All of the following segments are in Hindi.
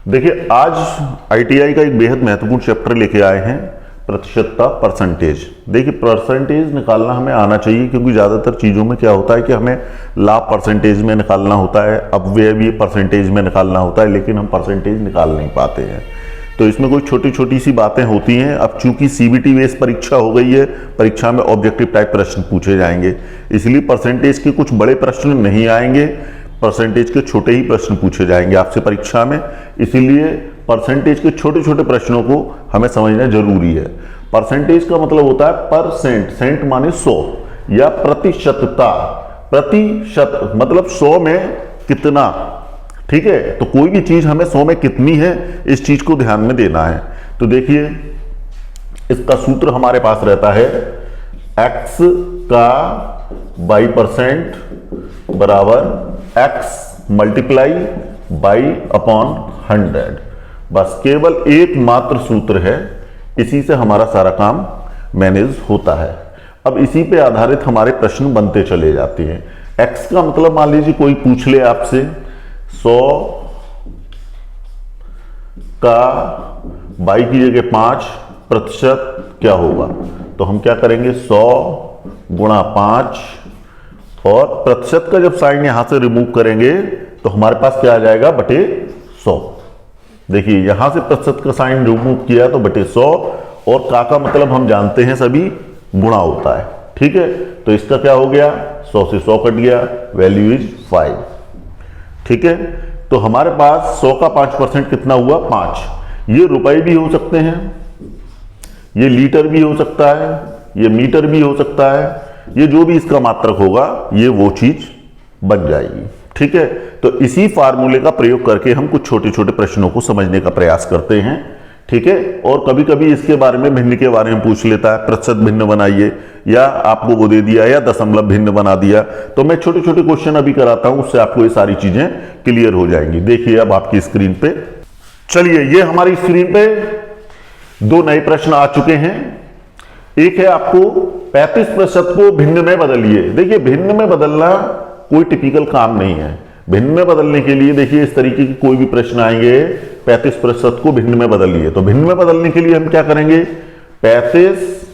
देखिए, आज आईटीआई का एक बेहद महत्वपूर्ण चैप्टर लेके आए हैं, प्रतिशतता, परसेंटेज। देखिए, परसेंटेज निकालना हमें आना चाहिए, क्योंकि ज़्यादातर चीज़ों में क्या होता है कि हमें लाभ परसेंटेज में निकालना होता है, अपव्यय भी परसेंटेज में निकालना होता है, लेकिन हम परसेंटेज निकाल नहीं पाते हैं। तो इसमें कोई छोटी छोटी सी बातें होती हैं। अब चूंकि सीबीटी बेस परीक्षा हो गई है, परीक्षा में ऑब्जेक्टिव टाइप प्रश्न पूछे जाएंगे, इसलिए परसेंटेज के कुछ बड़े प्रश्न नहीं आएंगे, परसेंटेज के छोटे ही प्रश्न पूछे जाएंगे आपसे परीक्षा में। इसीलिए परसेंटेज के छोटे छोटे प्रश्नों को हमें समझना जरूरी है। परसेंटेज का मतलब होता है परसेंट, सेंट माने 100, या प्रतिशतता, प्रतिशत मतलब 100 में कितना। ठीक है, तो कोई भी चीज हमें 100 में कितनी है, इस चीज को ध्यान में देना है। तो देखिए, इसका सूत्र हमारे पास रहता है x का बाई परसेंट बराबर x मल्टीप्लाई बाई अपॉन 100। बस केवल एकमात्र सूत्र है, इसी से हमारा सारा काम मैनेज होता है। अब इसी पे आधारित हमारे प्रश्न बनते चले जाते हैं। x का मतलब मान लीजिए कोई पूछ ले आपसे 100 का बाई की जगह 5% क्या होगा, तो हम क्या करेंगे 100 गुणा 5, और प्रतिशत का जब साइन यहां से रिमूव करेंगे तो हमारे पास क्या आ जाएगा, बटे 100। देखिए, यहां से प्रतिशत का साइन रिमूव किया तो बटे 100, और का मतलब हम जानते हैं सभी गुणा होता है। ठीक है, तो इसका क्या हो गया, 100 से 100 कट गया, वैल्यू इज 5। ठीक है, तो हमारे पास 100 का 5% कितना हुआ, 5। ये रुपए भी हो सकते हैं, ये लीटर भी हो सकता है, ये मीटर भी हो सकता है, ये जो भी इसका मात्रक होगा ये वो चीज बन जाएगी। ठीक है, तो इसी फार्मूले का प्रयोग करके हम कुछ छोटे छोटे प्रश्नों को समझने का प्रयास करते हैं। ठीक है, और कभी कभी इसके बारे में भिन्न के बारे में पूछ लेता है, प्रतिशत भिन्न बनाइए, या आपको वो दे दिया, या दशमलव भिन्न बना दिया। तो मैं छोटे छोटे क्वेश्चन अभी कराता हूं, उससे आपको ये सारी चीजें क्लियर हो जाएंगी। देखिए अब आपकी स्क्रीन पे, चलिए ये हमारी स्क्रीन पे दो नए प्रश्न आ चुके हैं। एक है आपको 35% को भिन्न में बदलिए। देखिए, भिन्न में बदलना कोई टिपिकल काम नहीं है। भिन्न में बदलने के लिए देखिए इस तरीके के कोई भी प्रश्न आएंगे, 35% को भिन्न में बदलिए। तो भिन्न में बदलने के लिए हम क्या करेंगे, 35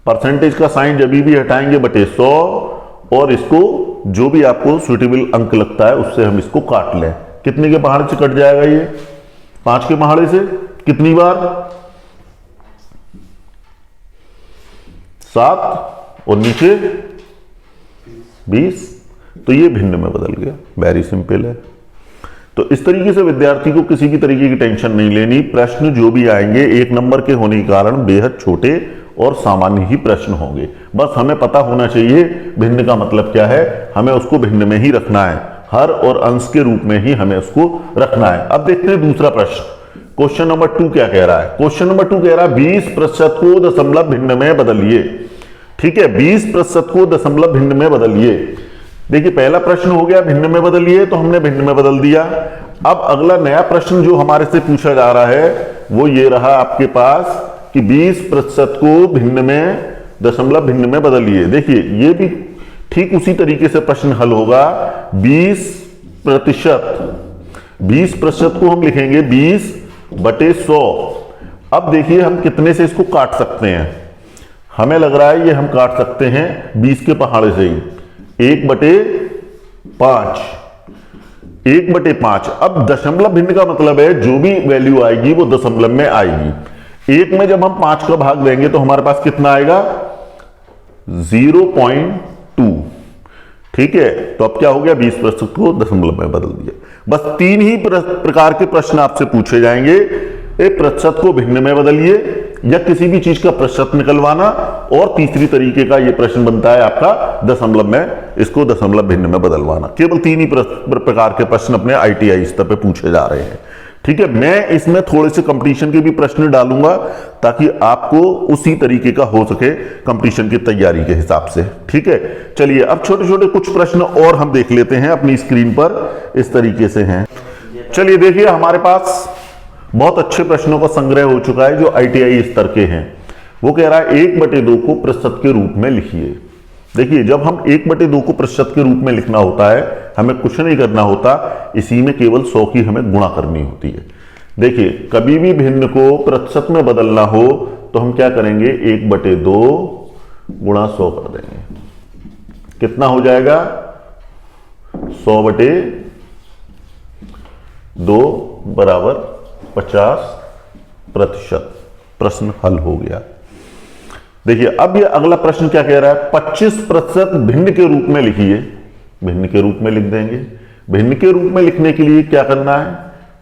परसेंटेज का साइन जब भी हटाएंगे बटे 100, और इसको जो भी आपको सुटेबल अंक लगता है उससे हम इसको काट लें। कितने के पहाड़े से कट जाएगा, ये 5 के पहाड़े से कितनी बार, 7, और नीचे 20। तो ये भिन्न में बदल गया, वेरी सिंपल है। तो इस तरीके से विद्यार्थी को किसी भी तरीके की टेंशन नहीं लेनी। प्रश्न जो भी आएंगे 1 नंबर के होने के कारण बेहद छोटे और सामान्य ही प्रश्न होंगे। बस हमें पता होना चाहिए भिन्न का मतलब क्या है, हमें उसको भिन्न में ही रखना है, हर और अंश के रूप में ही हमें उसको रखना है। अब देखते हैं दूसरा प्रश्न, क्वेश्चन नंबर 2 क्या कह रहा है। क्वेश्चन नंबर 2 कह रहा है 20% को दशमलव भिन्न में बदलिए। ठीक है, 20% को दशमलव भिन्न में बदलिए। देखिए, पहला प्रश्न हो गया भिन्न में बदलिए, तो हमने भिन्न में बदल दिया। अब अगला नया प्रश्न जो हमारे से पूछा जा रहा है वो ये रहा आपके पास कि 20% को भिन्न में दशमलव भिन्न में बदलिए। देखिए, ये भी ठीक उसी तरीके से प्रश्न हल होगा। 20% को हम लिखेंगे 20 बटे 100। अब देखिए हम कितने से इसको काट सकते हैं, हमें लग रहा है ये हम काट सकते हैं 20 के पहाड़े से ही, 1 बटे 5, 1 बटे 5। अब दशमलव भिन्न का मतलब है जो भी वैल्यू आएगी वो दशमलव में आएगी। 1 में जब हम 5 का भाग देंगे तो हमारे पास कितना आएगा, 0.2। ठीक है, तो अब क्या हो गया, 20% को दशमलव में बदल दिया। बस 3 ही प्रकार के प्रश्न आपसे पूछे जाएंगे, एक प्रतिशत को भिन्न में बदलिए, या किसी भी चीज का प्रतिशत निकलवाना, और तीसरी तरीके का ये प्रश्न बनता है आपका दशमलव में, इसको दशमलव भिन्न में बदलवाना। केवल 3 ही प्रकार के प्रश्न अपने आईटीआई स्तर पे पूछे जा रहे हैं। ठीक है, मैं इसमें थोड़े से कंपटीशन के भी प्रश्न डालूंगा ताकि आपको उसी तरीके का हो सके कंपटीशन की तैयारी के हिसाब से। ठीक है, चलिए अब छोटे छोटे कुछ प्रश्न और हम देख लेते हैं अपनी स्क्रीन पर, इस तरीके से हैं। चलिए देखिए, हमारे पास बहुत अच्छे प्रश्नों का संग्रह हो चुका है जो आईटीआई स्तर के हैं। वो कह रहा है 1/2 को प्रतिशत के रूप में लिखिए। देखिए जब हम 1/2 को प्रतिशत के रूप में लिखना होता है, हमें कुछ नहीं करना होता, इसी में केवल 100 की हमें गुणा करनी होती है। देखिए कभी भी भिन्न को प्रतिशत में बदलना हो तो हम क्या करेंगे, 1/2 गुणा 100 कर देंगे। कितना हो जाएगा, 100/2 बराबर 50%। प्रश्न हल हो गया। देखिए अब ये अगला प्रश्न क्या कह रहा है, 25% भिन्न के रूप में लिखिए। भिन्न के रूप में लिख देंगे। भिन्न के रूप में लिखने के लिए क्या करना है,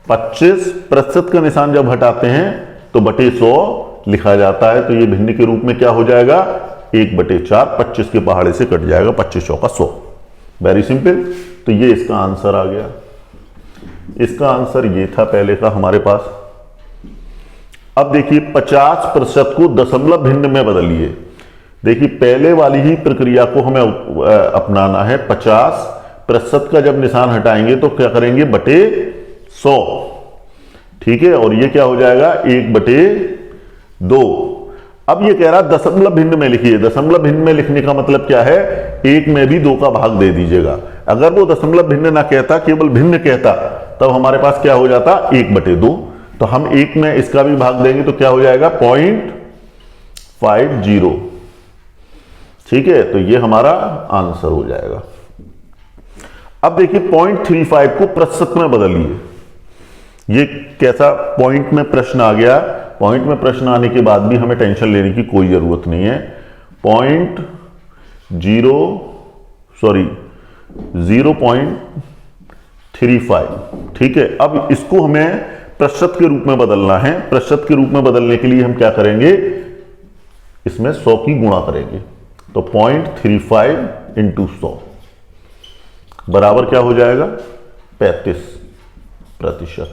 25% का निशान जब हटाते हैं तो बटे 100 लिखा जाता है। तो ये भिन्न के रूप में क्या हो जाएगा, 1/4, 25 के पहाड़े से कट जाएगा, 25 चौका 100। Very simple. तो ये इसका आंसर आ गया। इसका आंसर ये था पहले का हमारे पास। अब देखिए 50% को दशमलव भिन्न में बदलिए। देखिए पहले वाली ही प्रक्रिया को हमें अपनाना है। 50% का जब निशान हटाएंगे तो क्या करेंगे, बटे 100। ठीक है, और ये क्या हो जाएगा, 1/2। अब ये कह रहा दशमलव भिन्न में लिखिए। दशमलव भिन्न में लिखने का मतलब क्या है, 1 में भी 2 का भाग दे दीजिएगा। अगर वो दशमलव भिन्न ना कहता, केवल भिन्न कहता, तब हमारे पास क्या हो जाता, 1/2। तो हम 1 में इसका भी भाग देंगे तो क्या हो जाएगा, 0.50। ठीक है, तो ये हमारा आंसर हो जाएगा। अब देखिए 0.35 को प्रतिशत में बदलिए। ये कैसा पॉइंट में प्रश्न आ गया। पॉइंट में प्रश्न आने के बाद भी हमें टेंशन लेने की कोई जरूरत नहीं है। 0.35। ठीक है, अब इसको हमें प्रतिशत के रूप में बदलना है। प्रतिशत के रूप में बदलने के लिए हम क्या करेंगे, इसमें 100 की गुणा करेंगे। तो 0.35 × 100 बराबर क्या हो जाएगा, 35%।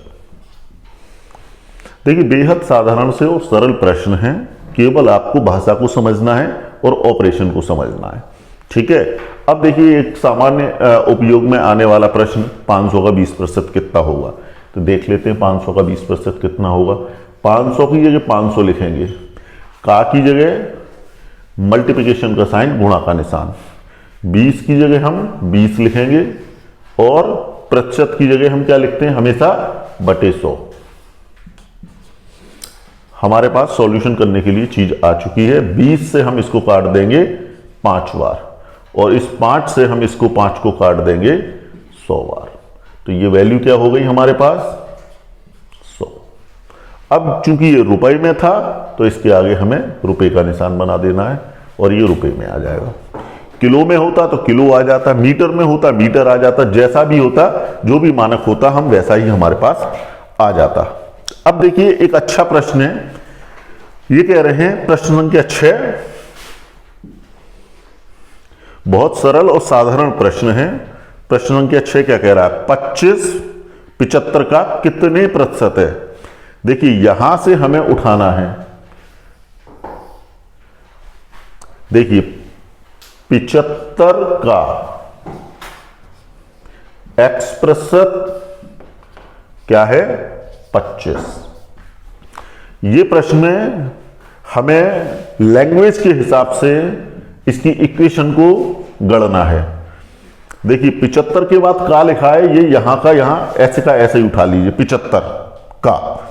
देखिए बेहद साधारण से और सरल प्रश्न है। केवल आपको भाषा को समझना है और ऑपरेशन को समझना है। ठीक है, अब देखिए एक सामान्य उपयोग में आने वाला प्रश्न, 500 का 20% कितना होगा। तो देख लेते हैं 500 का 20% कितना होगा। 500 की जगह 500 लिखेंगे, का की जगह मल्टीप्लिकेशन का साइन, गुणा का निशान। 20 की जगह हम 20 लिखेंगे और प्रतिशत की जगह हम क्या लिखते हैं, हमेशा बटे 100। हमारे पास सॉल्यूशन करने के लिए चीज आ चुकी है। 20 से हम इसको काट देंगे 5 बार और इस 5 से हम इसको 5 को काट देंगे 100 बार। तो ये वैल्यू क्या हो गई हमारे पास, 100। अब चूंकि ये रुपए में था तो इसके आगे हमें रुपए का निशान बना देना है और ये रुपए में आ जाएगा। किलो में होता तो किलो आ जाता, मीटर में होता मीटर आ जाता, जैसा भी होता, जो भी मानक होता, हम वैसा ही हमारे पास आ जाता। अब देखिए एक अच्छा प्रश्न है। ये कह रहे हैं प्रश्न संख्या 6, बहुत सरल और साधारण प्रश्न है। प्रश्न संख्या 6 क्या कह रहा है, 25 75 का कितने प्रतिशत है। देखिए यहां से हमें उठाना है। देखिए 75 का x% क्या है, 25। ये प्रश्न में हमें लैंग्वेज के हिसाब से इसकी इक्वेशन को गढ़ना है। देखिए 75 के बाद का लिखा है, ये यहां का यहां ऐसे का ऐसे ही उठा लीजिए, 75 का।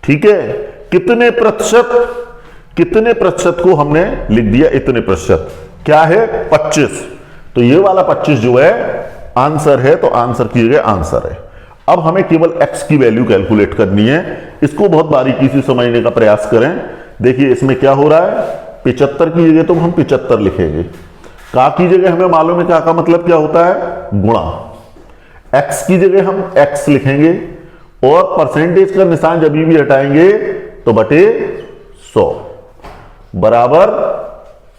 ठीक है, कितने प्रतिशत को हमने लिख दिया, इतने प्रतिशत क्या है, 25। तो ये वाला 25 जो है आंसर है, तो आंसर की जगह आंसर है। अब हमें केवल x की वैल्यू कैलकुलेट करनी है। इसको बहुत बारीकी से समझने का प्रयास करें। देखिए इसमें क्या हो रहा है, 75 की जगह तो हम 75 लिखेंगे, का की जगह हमें मालूम है का मतलब क्या होता है, गुणा। x की जगह हम x लिखेंगे और परसेंटेज का निशान जब भी हटाएंगे तो बटे 100 बराबर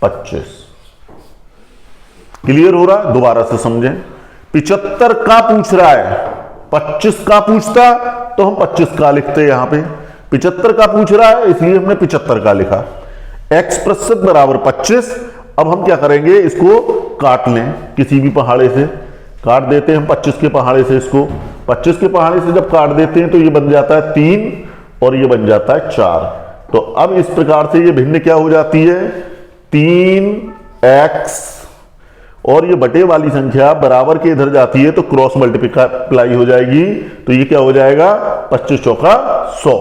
25। क्लियर हो रहा, दोबारा से समझें। 75 का पूछ रहा है, 25 का पूछता तो हम 25 का लिखते, यहां पे 75 का पूछ रहा है इसलिए हमने 75 का लिखा। x% बराबर 25। अब हम क्या करेंगे, इसको काट लें, किसी भी पहाड़े से काट देते हैं हम 25 के पहाड़े से। इसको 25 के पहाड़े से जब काट देते हैं तो ये बन जाता है 3 और ये बन जाता है 4। तो अब इस प्रकार से ये भिन्न क्या हो जाती है, 3x और ये बटे वाली संख्या बराबर के इधर जाती है तो क्रॉस मल्टीप्लाई हो जाएगी, तो ये क्या हो जाएगा 25 चौका 100।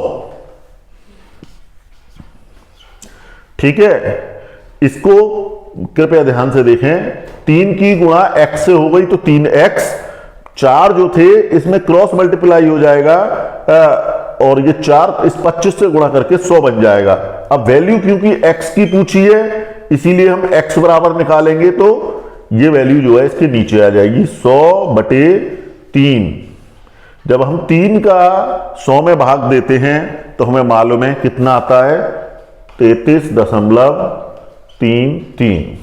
ठीक है, इसको कृपया ध्यान से देखें। 3 की गुणा x से हो गई तो 3x, 4 जो थे इसमें क्रॉस मल्टीप्लाई हो जाएगा और ये 4 इस 25 से गुणा करके 100 बन जाएगा। अब वैल्यू क्योंकि x की पूछी है इसीलिए हम x बराबर निकालेंगे, तो ये वैल्यू जो है इसके नीचे आ जाएगी 100/3। जब हम 3 का 100 में भाग देते हैं तो हमें मालूम है कितना आता है 33.33।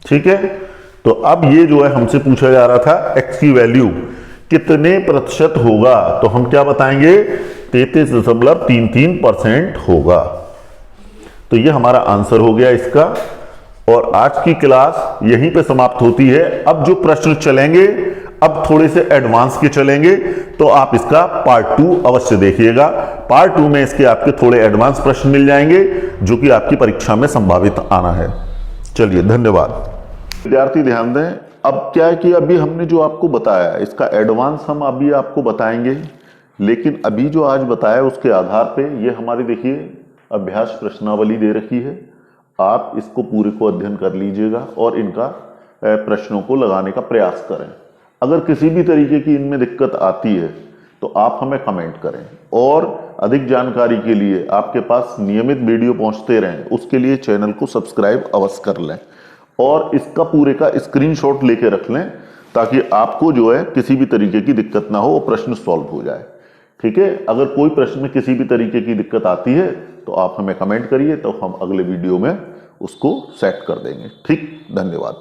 ठीक है, तो अब ये जो है हमसे पूछा जा रहा था x की वैल्यू कितने प्रतिशत होगा, तो हम क्या बताएंगे 33.33% होगा। तो ये हमारा आंसर हो गया इसका। और आज की क्लास यहीं पे समाप्त होती है। अब जो प्रश्न चलेंगे अब थोड़े से एडवांस के चलेंगे, तो आप इसका पार्ट 2 अवश्य देखिएगा। पार्ट 2 में इसके आपके थोड़े एडवांस प्रश्न मिल जाएंगे जो कि आपकी परीक्षा में संभावित आना है। चलिए, धन्यवाद। विद्यार्थी ध्यान दें, अब क्या है कि अभी हमने जो आपको बताया इसका एडवांस हम अभी आपको बताएंगे, लेकिन अभी जो आज बताया उसके आधार पे ये हमारी देखिए अभ्यास प्रश्नावली दे रखी है। आप इसको पूरे को अध्ययन कर लीजिएगा और इनका प्रश्नों को लगाने का प्रयास करें। अगर किसी भी तरीके की इनमें दिक्कत आती है तो आप हमें कमेंट करें, और अधिक जानकारी के लिए आपके पास नियमित वीडियो पहुंचते रहें उसके लिए चैनल को सब्सक्राइब अवश्य कर लें और इसका पूरे का स्क्रीनशॉट लेके रख लें ताकि आपको जो है किसी भी तरीके की दिक्कत ना हो, वो प्रश्न सॉल्व हो जाए। ठीक है, अगर कोई प्रश्न में किसी भी तरीके की दिक्कत आती है तो आप हमें कमेंट करिए, तो हम अगले वीडियो में उसको सेट कर देंगे। ठीक, धन्यवाद।